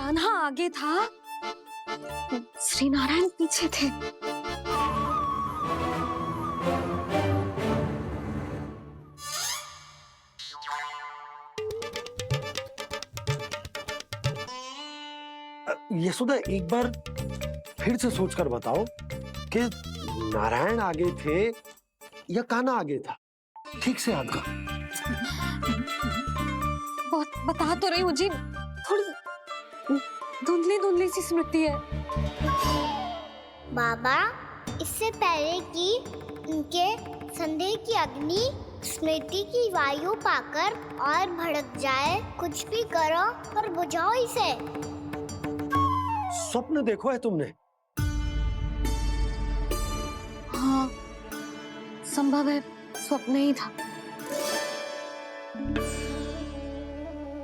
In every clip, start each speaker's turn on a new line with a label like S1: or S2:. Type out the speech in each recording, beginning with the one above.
S1: कान्हा आगे था, श्री नारायण पीछे थे।
S2: यशोदा, एक बार फिर से सोचकर बताओ कि नारायण आगे थे या कान्हा आगे था? ठीक से याद करो।
S1: बहुत बता तो रही हूँ जी, थोड़ी धुंधली धुंधली सी स्मृति है।
S3: बाबा, इससे पहले कि उनके संदेह की अग्नि स्मृति की वायु पाकर और भड़क जाए, कुछ भी करो और बुझाओ इसे।
S2: स्वप्न देखो है तुमने?
S1: हाँ, संभव है स्वप्न ही था।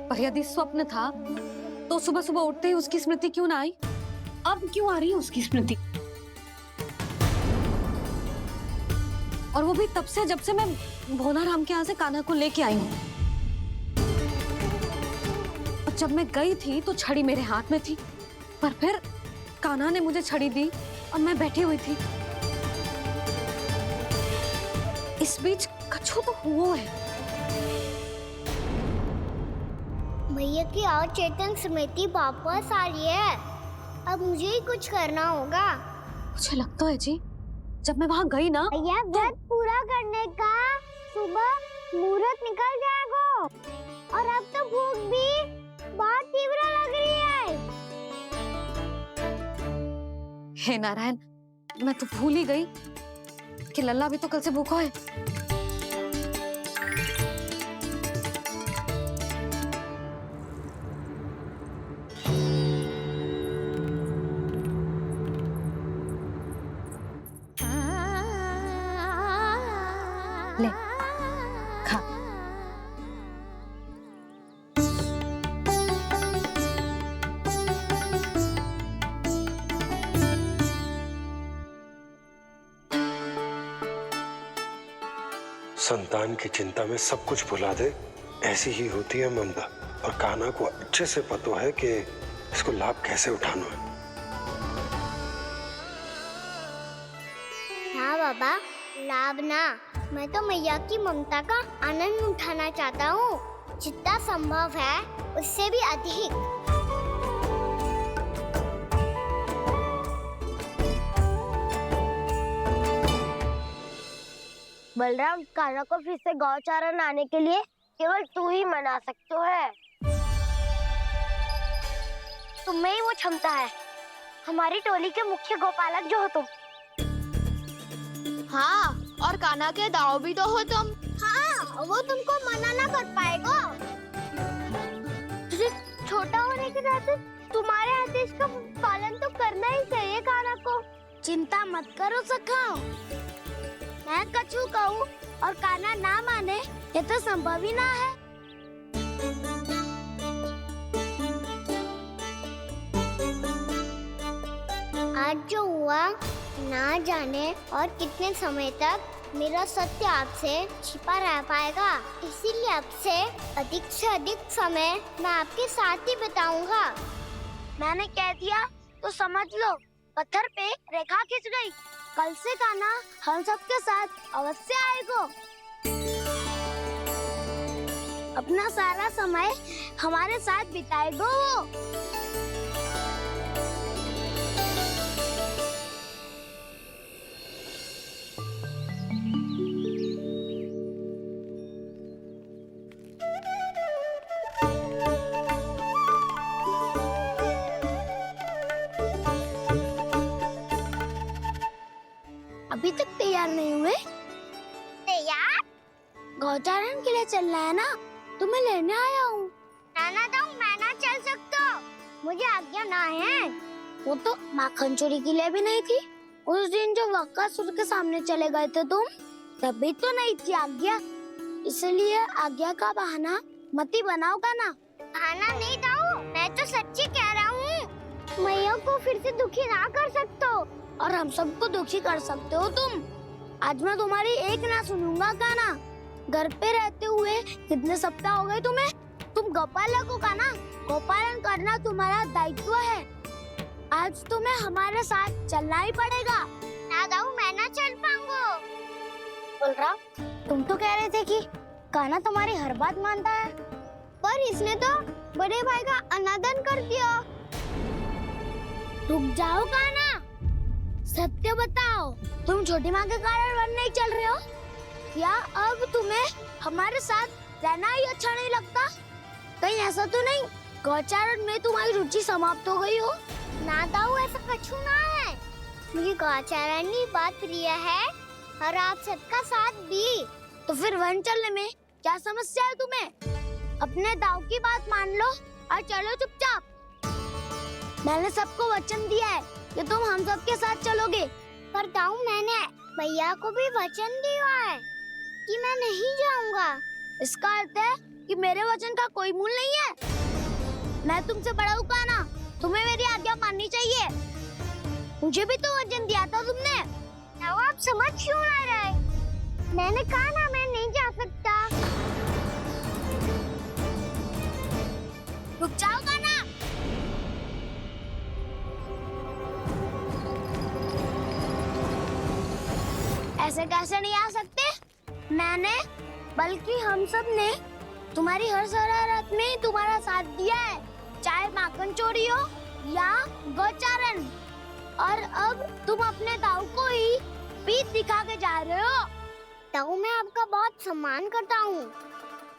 S1: पर यदि स्वप्न था तो सुबह सुबह उठते ही उसकी स्मृति क्यों ना आई? अब क्यों आ रही है उसकी स्मृति? और वो भी तब से जब से मैं भोनाराम के यहाँ से कान्हा को लेके आई हूँ। और जब मैं गई थी तो छड़ी मेरे हाथ में थी, पर फिर कान्हा ने मुझे छड़ी दी और मैं बैठी हुई थी। इस बीच कछु तो हुआ है।
S3: भैया की अचेतन स्मृति वापस आ रही है। अब मुझे ही कुछ करना होगा।
S1: मुझे लगता है जी, जब मैं वहां गई ना,
S3: भैया व्रत पूरा करने का सुबह मुहूर्त निकल जाएगा और अब तो भूख भी बहुत तीव्र लग रही है।
S1: हे नारायण, मैं तो भूल ही गई कि लल्ला भी तो कल से भूखा है। ले खा।
S2: संतान की चिंता में सब कुछ भुला दे, ऐसी ही होती है ममता। और कान्हा को अच्छे से पता है कि इसको लाभ कैसे उठाना है।
S3: हाँ बाबा, लाभ ना, मैं तो मैया की ममता का आनंद उठाना चाहता हूँ, जितना संभव है उससे भी अधिक।
S4: बलराम, कान्हा को फिर से गौचारण आने के लिए केवल तू ही मना सकते है। तुम्हें ही वो क्षमता है, हमारी टोली के मुख्य गोपालक जो हो तुम।
S5: हाँ, और कान्हा के दाव भी तो हो तुम।
S3: हाँ, वो तुमको मना ना कर पाएगा। तुझे छोटा होने के नाते तुम्हारे आदेश का पालन तो करना ही चाहिए कान्हा को। चिंता मत करो सखा, मैं कछु कहूँ और कान्हा ना माने, ये तो संभव ही ना है। आज जो हुआ ना जाने और कितने समय तक मेरा सत्य आपसे छिपा रह पाएगा, इसीलिए अब से अधिक समय मैं आपके साथ ही बिताऊंगा।
S4: मैंने कह दिया तो समझ लो, पत्थर पे रेखा खिंच गई।
S3: कल से कान्हा हम सबके साथ अवश्य आएगा। अपना सारा समय हमारे साथ बिताएगा वो। अभी तक तैयार नहीं हुए?
S4: तैयार?
S3: गौचारण के लिए चलना है ना, तुम्हें लेने आया हूँ।
S4: नाना तो मैं ना चल सकता, मुझे आज्ञा ना है।
S3: वो तो माखन चोरी के लिए भी नहीं थी। उस दिन जो वक्कासुर के सामने चले गए थे तुम, तभी तो नहीं थी आज्ञा। इसलिए आज्ञा का बहाना मत ही बनाओ ना।
S4: बहाना नहीं दाऊ, मैं तो सच्ची कह रहा हूँ।
S3: मैया को फिर से दुखी ना कर सकते हो और हम सबको दुखी कर सकते हो तुम। आज मैं तुम्हारी एक ना सुनूंगा कान्हा। घर पे रहते हुए कितने सप्ताह हो गए तुम्हें? तुम
S4: तुम गोपालक हो कान्हा, गोपालन करना तुम्हारा दायित्व है। आज तुम्हें हमारे साथ चलना ही पड़ेगा।
S3: ना दाऊ, मैं ना चल पाऊंगा।
S4: बलराम, तुम तो कह रहे थे कि कान्हा तुम्हारी हर बात मानता है,
S3: पर इसने तो बड़े भाई का अनादर कर दिया।
S4: रुक जाओ कान्हा, सत्य बताओ, तुम छोटी माँ के कारण वन नहीं चल रहे हो? या अब तुम्हें हमारे साथ रहना ही अच्छा नहीं लगता? कहीं ऐसा तो नहीं गौचारण में तुम्हारी रुचि समाप्त हो गई हो?
S3: ना दाऊ, ऐसा कछु ना है। मुझे गौचारण की बात प्रिय है और आप सबका साथ भी।
S4: तो फिर वन चलने में क्या समस्या है तुम्हें? अपने दाऊ की बात मान लो और चलो चुपचाप। मैंने सबको वचन दिया है कि तुम हम सबके साथ चलोगे।
S3: पर दाऊ, मैंने भैया को भी वचन दिया है कि मैं नहीं जाऊंगा।
S4: इसका अर्थ है कि मेरे वचन का कोई मूल नहीं है। मैं तुमसे बड़ा हूँ कान्हा, तुम्हें मेरी आज्ञा माननी चाहिए। मुझे भी तो वचन दिया था तुमने।
S3: दाऊ, आप समझ क्यों आ रहे? मैंने कहा ना, मैं नहीं जा सकता।
S4: रुक जाओ कान्हा। ऐसे कैसे नहीं आ सकते? मैंने बल्कि हम सब ने तुम्हारी हर शरारत में तुम्हारा साथ दिया है, चाहे माखन चोरी हो या गौचारण। और अब तुम अपने दाऊ को ही पीठ दिखा के जा रहे हो।
S3: दाऊ, मैं आपका बहुत सम्मान करता हूँ,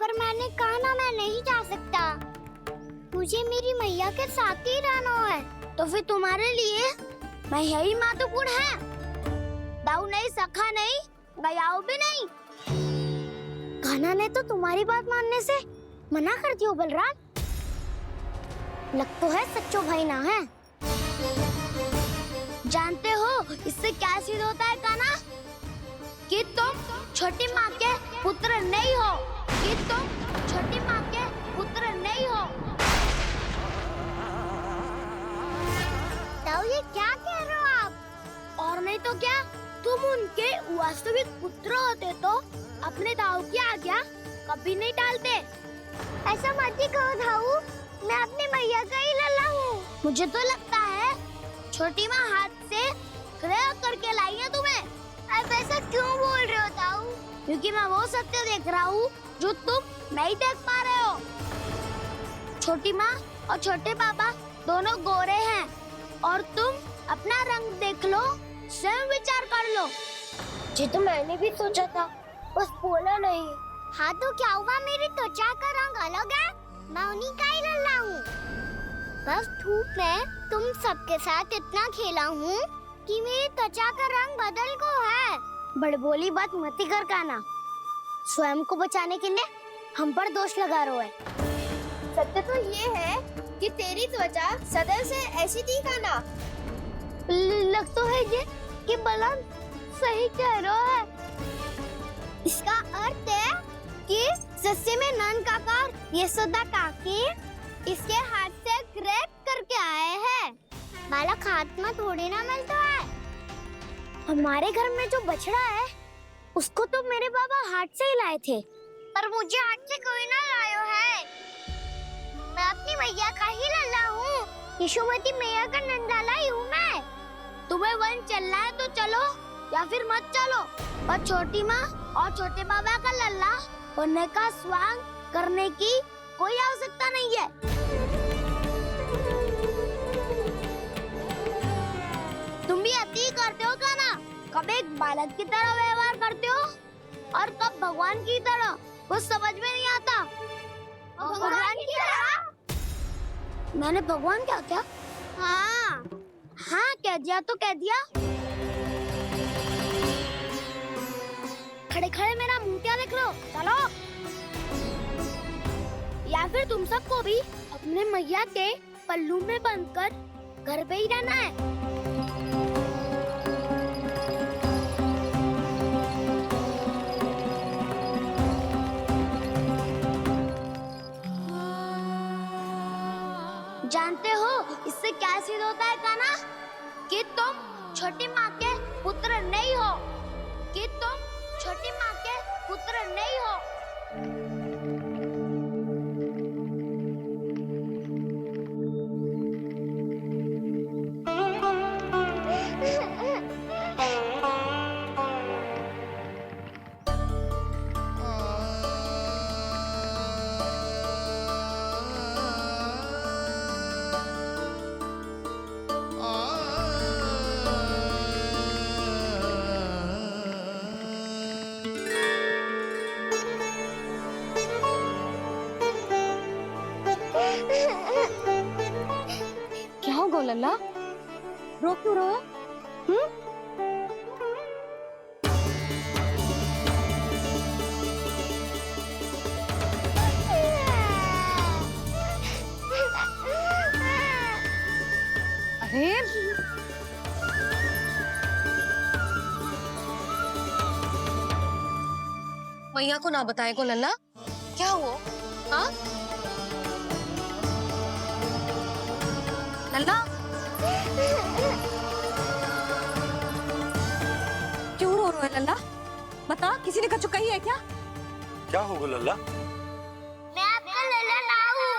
S3: पर मैंने कहा ना, मैं नहीं जा सकता। मुझे मेरी मैया के साथ ही रहना है।
S4: तो फिर तुम्हारे लिए मैं यही महत्वपूर्ण है। दाऊ नहीं, सखा नहीं, गयाऊ भी नहीं। कान्हा ने तो तुम्हारी बात मानने से मना कर दियो बलराम। लग तो है सच्चो भाई ना है। जानते हो इससे क्या सिद्ध होता है कान्हा? कि तुम छोटी माँ के पुत्र नहीं हो, कि तुम छोटी माँ के पुत्र नहीं हो।
S3: दाऊ, ये क्या कह रहे हो आप?
S4: और नहीं तो क्या, तुम उनके वास्तविक पुत्र होते तो अपने दाऊ की आज्ञा कभी नहीं टालते।
S3: ऐसा मत ही कहो दाऊ, मैं अपनी मैया का ही लल्ला हूँ।
S4: मुझे तो लगता है छोटी माँ हाथ से ग्रह करके लाई है तुम्हें।
S3: आप ऐसा क्यों बोल रहे हो दाऊ?
S4: क्योंकि मैं वो सत्य देख रहा हूँ जो तुम नहीं देख पा रहे हो। छोटी माँ और छोटे पापा दोनों गोरे हैं और तुम अपना रंग देख लो, स्वयं विचार कर लो। जी तो मैंने भी सोचा था, बस बोला नहीं।
S3: हाँ तो क्या हुआ, मेरी त्वचा का रंग अलग है, मैं उन्हीं का ही लल्ला हूँ। बस धूप में तुम सबके साथ इतना खेला हूँ कि मेरी त्वचा का रंग बदल को है।
S4: बड़बोली बात मत ही कर कान्हा, स्वयं को बचाने के लिए हम पर दोष लगा रहे है।
S5: सत्य तो ये है कि तेरी त्वचा सदैव से ऐसी थी कान्हा।
S4: लग तो है ये कि बलराम सही कह रहा है।
S3: इसका अर्थ है कि सस्य में नन काका यशोदा काकी इसके हाथ से ग्रेप करके आए हैं। बालक हाथ में थोड़ी ना मिलता है।
S4: हमारे घर में जो बछड़ा है उसको तो मेरे बाबा हाथ से ही लाए थे।
S3: पर मुझे हाथ से कोई ना लायो है। मैं अपनी मैया का ही लल्ला हूँ, यशोमती मैया का नंदाला ही हूँ मैं।
S4: तुम्हें वन चलना है तो चलो या फिर मत चलो, पर छोटी माँ और छोटे बाबा का लल्ला होने का स्वांग करने की कोई आवश्यकता नहीं है। तुम भी अति करते हो कान्हा, कब एक बालक की तरह व्यवहार करते हो और कब भगवान की तरह, कुछ समझ में नहीं आता।
S3: भगवान की तरह?
S4: मैंने भगवान क्या क्या?
S3: हाँ
S4: हाँ कह दिया तो कह दिया। खड़े खड़े मेरा मुंह क्या देख लो, चलो। या फिर तुम सबको भी अपने मैया के पल्लू में बंधकर घर पे ही रहना है। जानते हो इससे क्या सिद्ध होता है कान्हा? कि तुम छोटी माँ के पुत्र नहीं हो, कि तुम छोटी माँ के पुत्र नहीं हो।
S1: को लल्ला? रो क्यों रहो? अरे मैया को ना बताए को लल्ला, क्या हुआ? हाँ लल्ला, क्यों रो रहे हो लल्ला? बता, किसी ने कछु कही है क्या?
S2: क्या होगा लल्ला?
S3: मैं आपका लल्ला ना हूँ।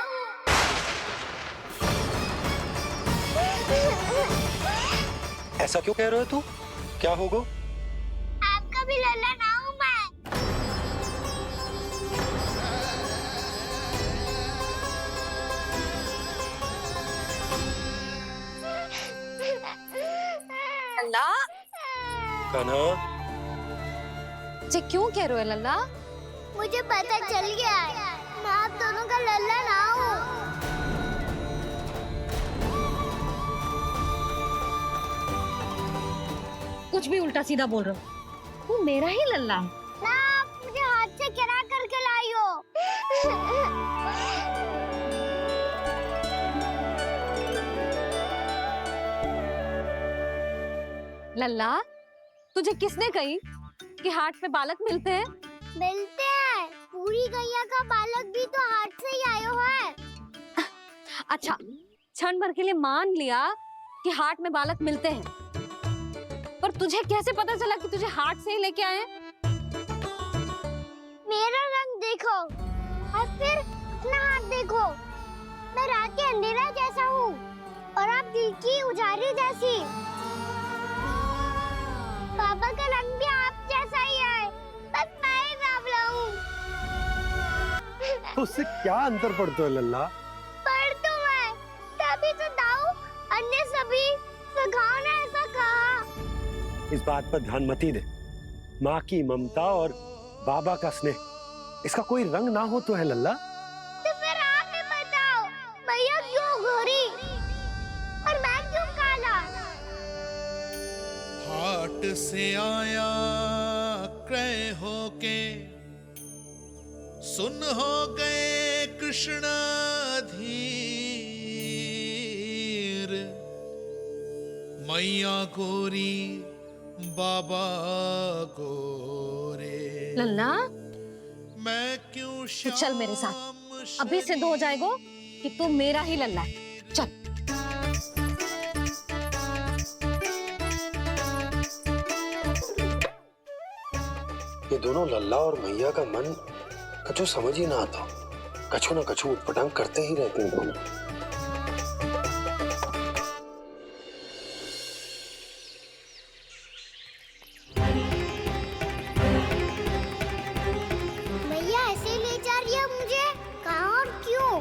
S2: ऐसा क्यों कह रहे हो तू? क्या होगा?
S3: आपका भी लल्ला ना हूँ मैं।
S1: लल्ला,
S2: कान्हा,
S1: जे क्यों कह रहे हो लल्ला?
S3: मुझे पता चल गया है, मैं आप दोनों का लल्ला ना हूँ।
S1: कुछ भी उल्टा सीधा बोल रहे हो। तू मेरा ही लल्ला है।
S3: ना, आप मुझे हाथ से गिरा करके लाई हो।
S1: लल्ला, तुझे किसने कही कि हाट में बालक मिलते हैं?
S3: मिलते हैं, पूरी गैया का बालक भी तो हाथ से ही आयो है।
S1: अच्छा, क्षण भर के लिए मान लिया कि हाट में बालक मिलते हैं, पर तुझे कैसे पता चला कि तुझे हाट से ही लेके आए?
S3: मेरा रंग देखो और फिर अपना हाथ देखो। मैं रात के अंधेरा जैसा हूँ और आप दिल की उजारी जैसी। पापा का रंग भी आप जैसा ही है, बस मैं ही बावला हूँ।
S2: उससे क्या अंतर पड़ता है लल्ला?
S3: पर तो मैं तभी तो दाऊ अन्य सभी सखाओ ने ऐसा कहा।
S2: इस बात पर ध्यान मत ही दे। माँ की ममता और बाबा का स्नेह, इसका कोई रंग ना हो तो है लल्ला?
S3: तो फिर आप ही बताओ, मैया क्यों गोरी और मैं क्यों काला?
S6: हाट से आया क्रय होके, सुन हो गए कृष्ण धीर। मैया गोरी बाबा गोरे,
S1: लल्ला,
S6: मैं क्यों
S1: तू चल मेरे साथ। अभी सिद्ध हो जाएगा कि तू मेरा ही लल्ला है। चल।
S2: ये दोनों लल्ला और मैया का मन कछु समझ ही ना आता। कछु ना कछु उटपटांग करते ही रहते हैं दोनों।
S3: मैया ऐसे ले जा रही है मुझे, कहाँ और क्यों?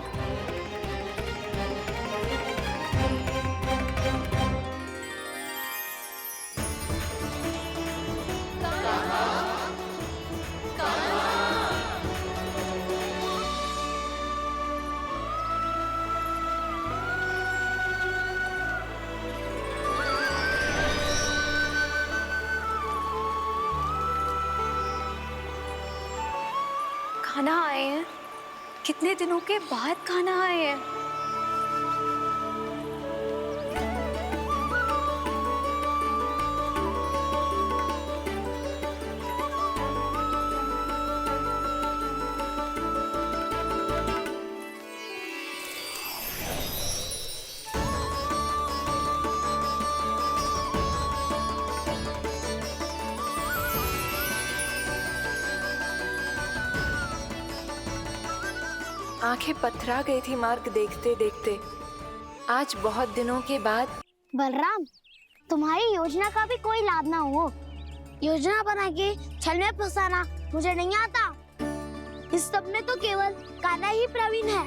S7: खाना आए हैं, कितने दिनों के बाद खाना आए हैं। आंखें पथरा गई थी मार्ग देखते देखते। आज बहुत दिनों के बाद।
S3: बलराम, तुम्हारी योजना का भी कोई लाभ ना हो। योजना बना के छल में फंसाना मुझे नहीं आता। इस सब में तो केवल कान्हा ही प्रवीण है।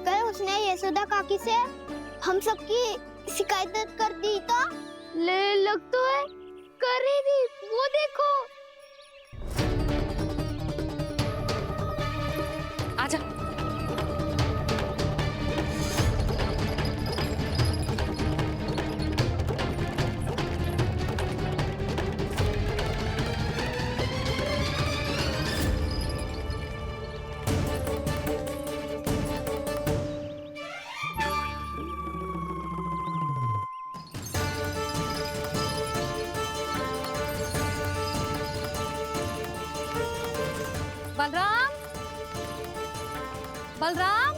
S3: कल उसने यशोदा काकी से हम सबकी शिकायत कर दी तो ले लग तो है कर ही दी, वो देखो।
S1: आजा। बलराम,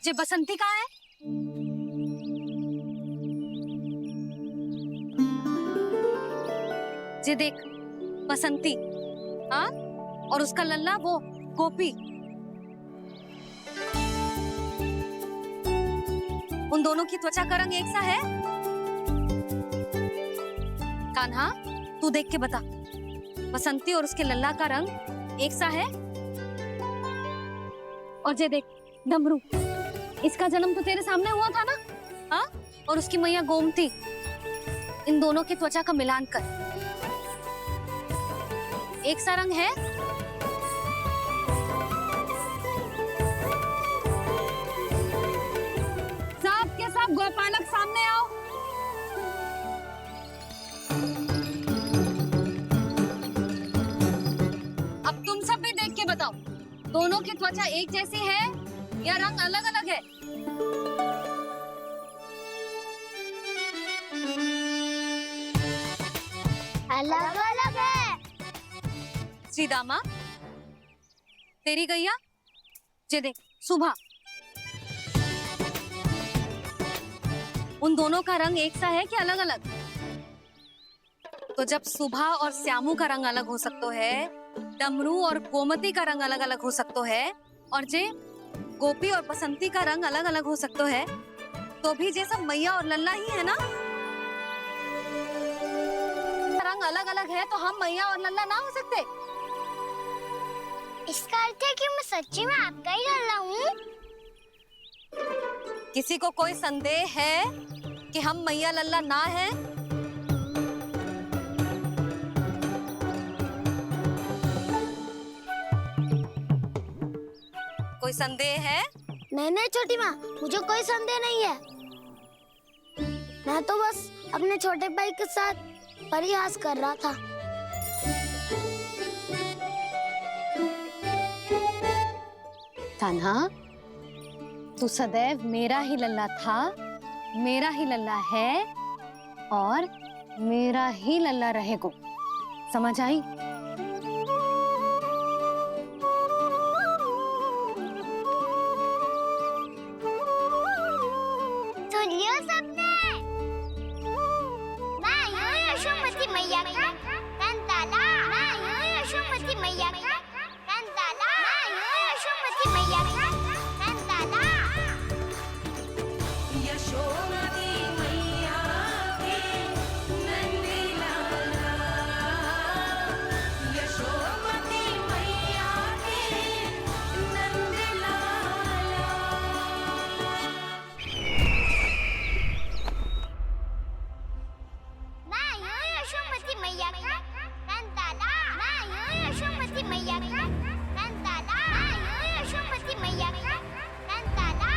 S1: जे बसंती कहाँ है? जे देख बसंती, हाँ, और उसका लल्ला वो गोपी, उन दोनों की त्वचा का रंग एक सा है? कान्हा, तू देख के बता, बसंती और उसके लल्ला का रंग एक सा है? और जे देख डमरू, इसका जन्म तो तेरे सामने हुआ था ना, हाँ? और उसकी मैया गोमती, इन दोनों की त्वचा का मिलान कर एक सा रंग है? सब के सब गोपालक सामने आओ। अब तुम सब भी देख के बताओ, दोनों की त्वचा एक जैसी है या रंग अलग अलग है?
S3: अलग अलग है।
S1: श्रीदामा, तेरी गैया, जे देख सुबह, उन दोनों का रंग एक सा है कि अलग अलग? तो जब सुबह और श्यामू का रंग अलग हो सकता है, डमरू और गोमती का रंग अलग अलग हो सकता है, और जे गोपी और बसंती का रंग अलग अलग हो सकता है, तो भी जे सब मैया और लल्ला ही है ना? रंग अलग अलग है तो हम मैया और लल्ला ना हो सकते?
S3: इसका अर्थ है कि मैं सच्ची में आपका ही लल्ला हूँ?
S1: किसी को कोई संदेह है कि हम मैया लल्ला ना हैं? कोई संदेह है?
S4: नहीं छोटी माँ, मुझे कोई संदेह नहीं है। मैं तो बस अपने छोटे भाई के साथ परिहास कर रहा था।
S1: कान्हा, तू सदैव मेरा ही लल्ला था, मेरा ही लल्ला है और मेरा ही लल्ला रहेगा। समझ आई?
S3: सुन लियो सबने, मैं हूँ यशोमती मैया का कंताला, मैं हूँ यशोमती मैया का कंताला, मैं हूँ यशोमती मैया का कंताला।
S8: यशोमती मैया के नंदी लाला, यशोमती मैया के नंदी लाला।
S3: मैं हूँ यशोमती मैया का कंताला, मैं हूँ यशोमती मैया का कंताला, मैं हूँ यशोमती मैया का कंताला।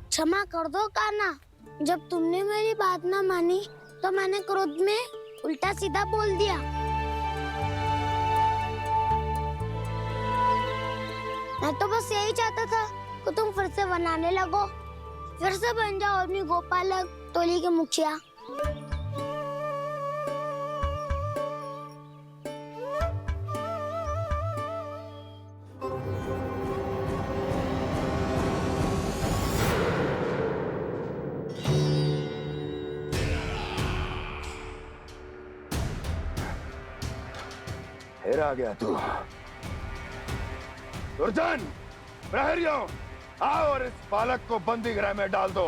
S4: क्षमा कर दो कान्हा, जब तुमने मेरी बात ना मानी तो मैंने क्रोध में उल्टा सीधा बोल दिया। मैं तो बस यही चाहता था कि तुम फिर से बनाने लगो, फिर से बन जाओ अपनी गोपालक टोली के मुखिया।
S9: फिर आ गया तू। दुर्जन, प्रहरियों, आओ और इस बालक को बंदी गृह में डाल दो।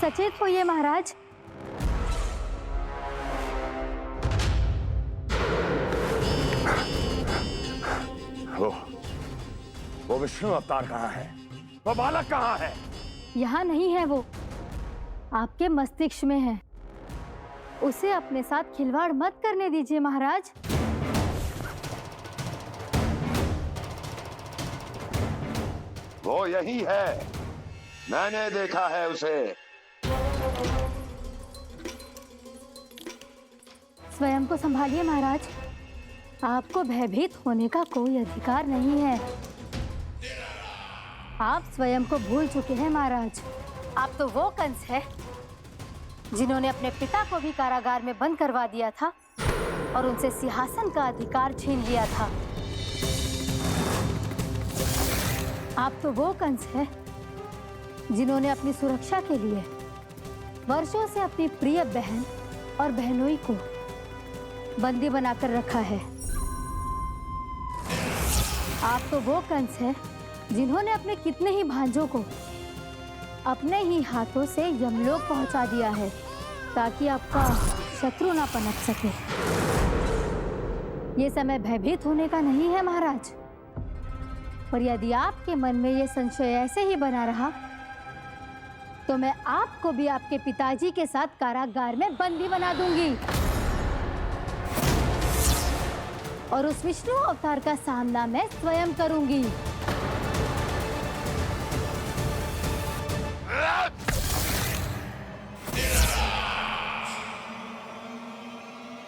S1: सचेत होइए महाराज।
S9: वो विष्णु अवतार कहाँ है? वो बालक कहाँ है?
S10: यहाँ नहीं है, वो आपके मस्तिष्क में है। उसे अपने साथ खिलवाड़ मत करने दीजिए महाराज।
S9: वो यही है, मैंने देखा है उसे।
S10: स्वयं को संभालिए महाराज, आपको भयभीत होने का कोई अधिकार नहीं है। आप स्वयं को भूल चुके हैं महाराज। आप तो वो कंस है जिन्होंने अपने पिता को भी कारागार में बंद करवा दिया था और उनसे सिंहासन का अधिकार छीन लिया था। आप तो वो कंस है जिन्होंने अपनी सुरक्षा के लिए वर्षों से अपनी प्रिय बहन और बहनोई को बंदी बनाकर रखा है। आप तो वो कंस है जिन्होंने अपने कितने ही भांजों को अपने ही हाथों से यमलोक पहुंचा दिया है ताकि आपका शत्रु ना पनप सके। ये समय भयभीत होने का नहीं है महाराज, पर यदि आपके मन में ये संशय ऐसे ही बना रहा तो मैं आपको भी आपके पिताजी के साथ कारागार में बंदी बना दूंगी और उस विष्णु अवतार का सामना मैं स्वयं करूंगी।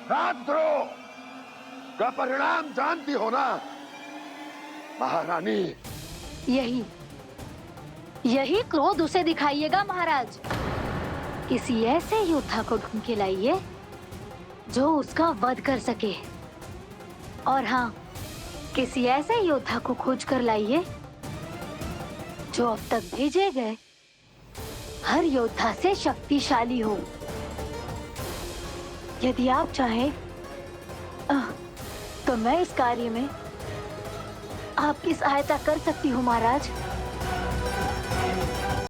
S9: राजद्रोह का परिणाम जानती हो ना महारानी?
S10: यही क्रोध उसे दिखाइएगा महाराज। किसी ऐसे योद्धा को ढूंढ के लाइए जो उसका वध कर सके, और हाँ, किसी ऐसे योद्धा को खोज कर लाइए जो अब तक भेजे गए हर योद्धा से शक्तिशाली हो। यदि आप चाहें तो मैं इस कार्य में आपकी सहायता कर सकती हूँ महाराज।